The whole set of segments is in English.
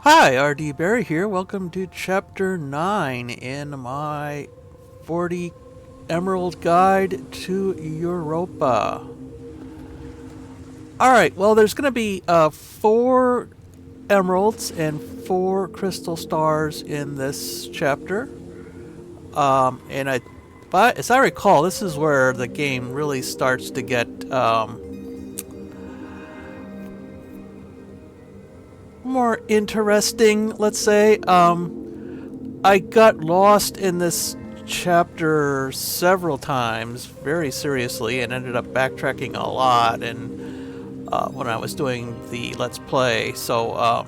Hi, RD Barry here. Welcome to Chapter 9 in my 40 Emerald Guide to Europa. Alright, well, there's going to be 4 emeralds and 4 crystal stars in this chapter. But as I recall, this is where the game really starts to get more interesting, let's say. I got lost in this chapter several times, very seriously, and ended up backtracking a lot. And when I was doing the Let's Play, so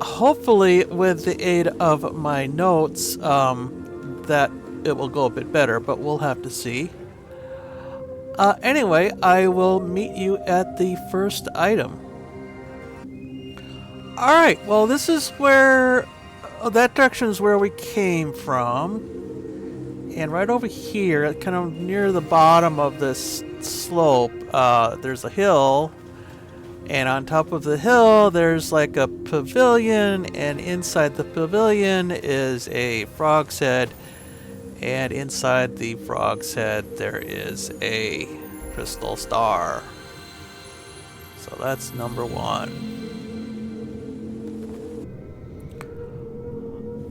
hopefully, with the aid of my notes, that it will go a bit better. But we'll have to see. Anyway, I will meet you at the first item. Alright, well, this is where that direction is where we came from. And right over here, kind of near the bottom of this slope, there's a hill. And on top of the hill, there's like a pavilion. And inside the pavilion is a frog's head. And inside the frog's head, there is a crystal star. So that's number 1.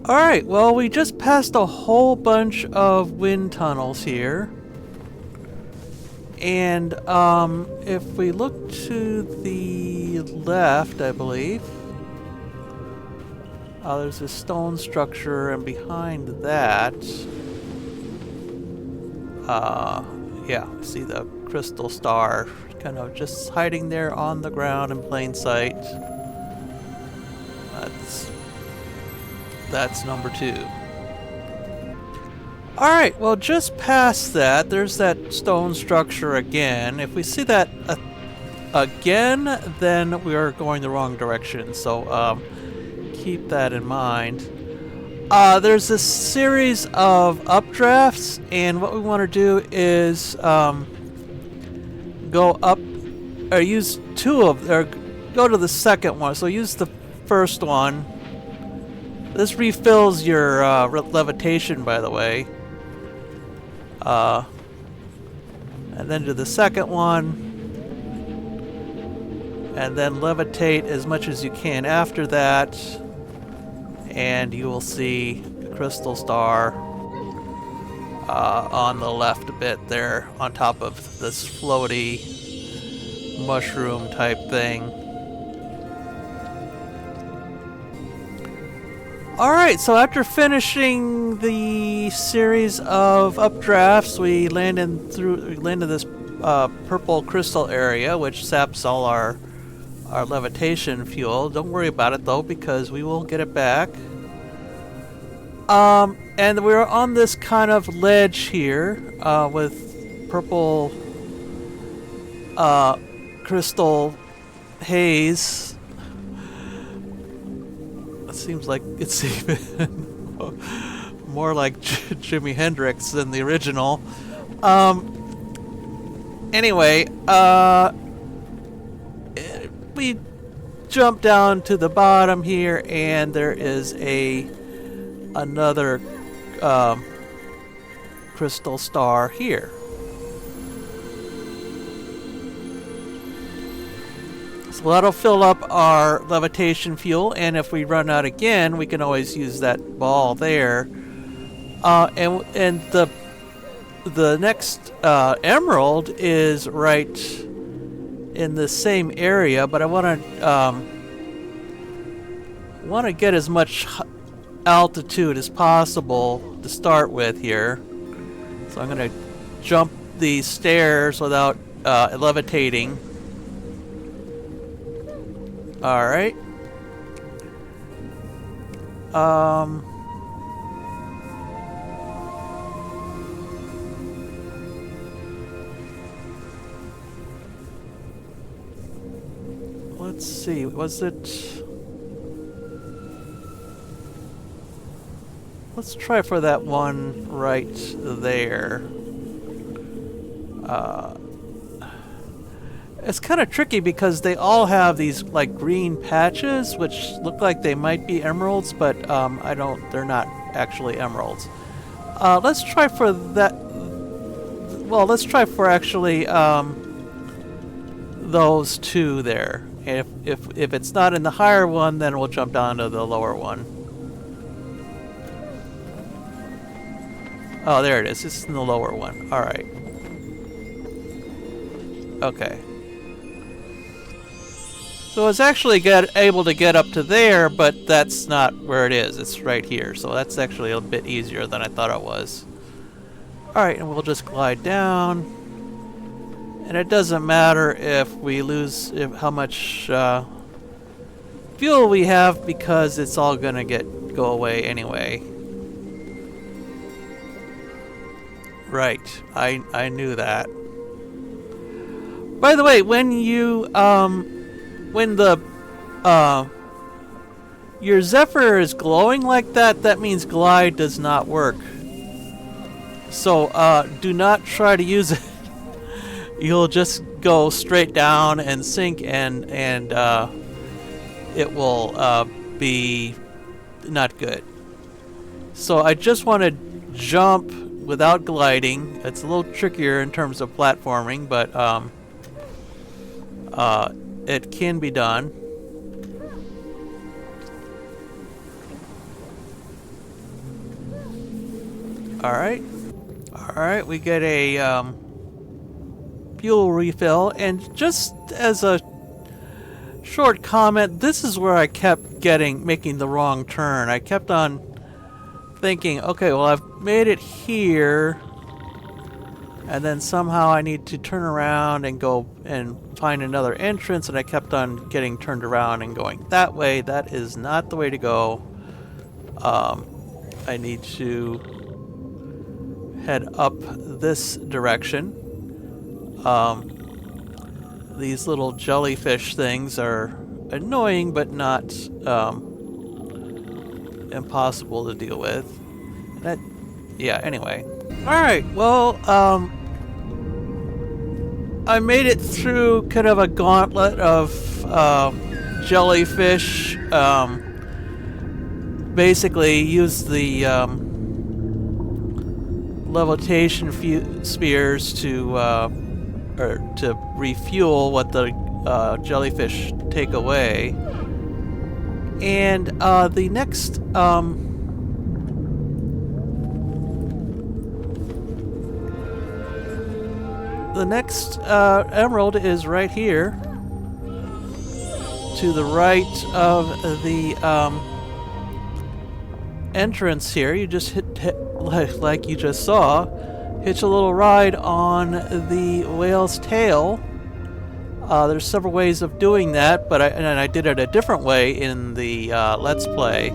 Alright, well, we just passed a whole bunch of wind tunnels here. And if we look to the left, I believe, there's a stone structure, and behind that, yeah, see the crystal star kind of just hiding there on the ground in plain sight. That's number 2. Alright, well, just past that, there's that stone structure again. If we see that again, then we are going the wrong direction, so keep that in mind. There's a series of updrafts, and what we want to do is go up, or use 2 of, or go to the second one, so use the first one. This refills your levitation, by the way. And then do the second one. And then levitate as much as you can after that. And you will see the crystal star on the left a bit there, on top of this floaty mushroom type thing. Alright, so after finishing the series of updrafts, we land in this purple crystal area, which saps all our levitation fuel. Don't worry about it though, because we will get it back. And we're on this kind of ledge here with purple crystal haze. Seems like it's even more like Jimi Hendrix than the original. Anyway, we jump down to the bottom here, and there is another crystal star here. So that'll fill up our levitation fuel, and if we run out again, we can always use that ball there. And the next emerald is right in the same area, but I want to get as much altitude as possible to start with here. So I'm going to jump these stairs without levitating. Alright. Let's see, was it... Let's try for that one right there. It's kind of tricky because they all have these like green patches, which look like they might be emeralds, but I don't. They're not actually emeralds. Let's try for that. Well, let's try for actually those two there. If it's not in the higher one, then we'll jump down to the lower one. Oh, there it is. It's in the lower one. All right. Okay. So it's actually able to get up to there, but that's not where it is. It's right here. So that's actually a bit easier than I thought it was. Alright, and we'll just glide down. And it doesn't matter if we lose how much fuel we have, because it's all going to go away anyway. Right. I knew that. By the way, when you when the your Zephyr is glowing like that, that means glide does not work. So do not try to use it. You'll just go straight down and sink, and it will be not good. So I just want to jump without gliding. It's a little trickier in terms of platforming, but it can be done. Alright, we get a fuel refill, and just as a short comment, this is where I kept making the wrong turn. I kept on thinking, okay, well, I've made it here, and then somehow I need to turn around and go and find another entrance, and I kept on getting turned around and going that way. That is not the way to go. I need to head up this direction. These little jellyfish things are annoying, but not impossible to deal with. Yeah, anyway. Alright, well, I made it through kind of a gauntlet of jellyfish. Basically, used the levitation spears to refuel what the jellyfish take away. And the next emerald is right here, to the right of the entrance here. You just hit like you just saw, hitch a little ride on the whale's tail. There's several ways of doing that, but I did it a different way in the Let's Play.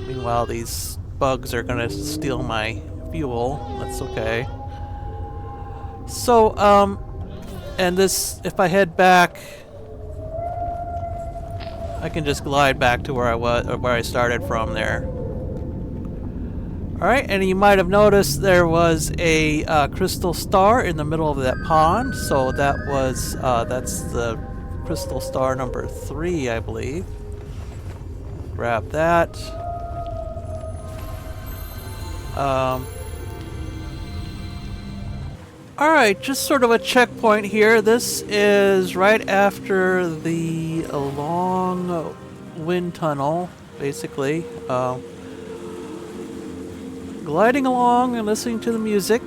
Meanwhile, these bugs are gonna steal my fuel. That's okay. So, and this, if I head back, I can just glide back to where I was, or where I started from there. Alright, and you might have noticed there was a crystal star in the middle of that pond, so that was, that's the crystal star number 3, I believe. Grab that. Alright, just sort of a checkpoint here. This is right after the long wind tunnel, basically. Gliding along and listening to the music.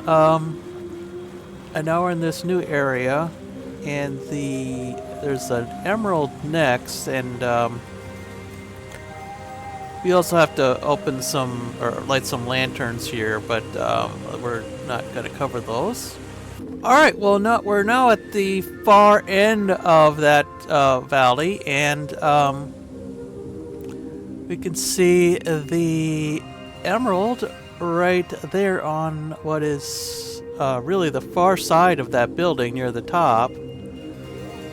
And now we're in this new area, and there's an emerald next, and we also have to open some, or light some lanterns here, but we're not going to cover those. Alright, well, we're now at the far end of that valley, and we can see the emerald right there on what is really the far side of that building near the top.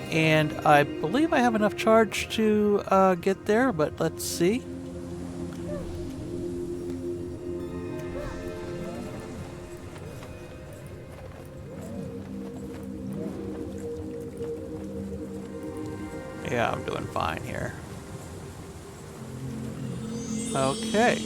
And I believe I have enough charge to get there, but let's see. Yeah, I'm doing fine here. Okay.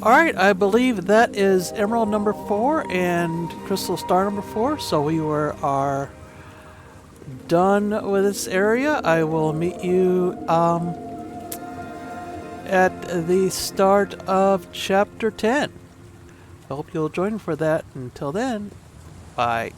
Alright, I believe that is Emerald number 4 and Crystal Star number 4, so we are done with this area. I will meet you at the start of Chapter 10. I hope you'll join for that. Until then, bye.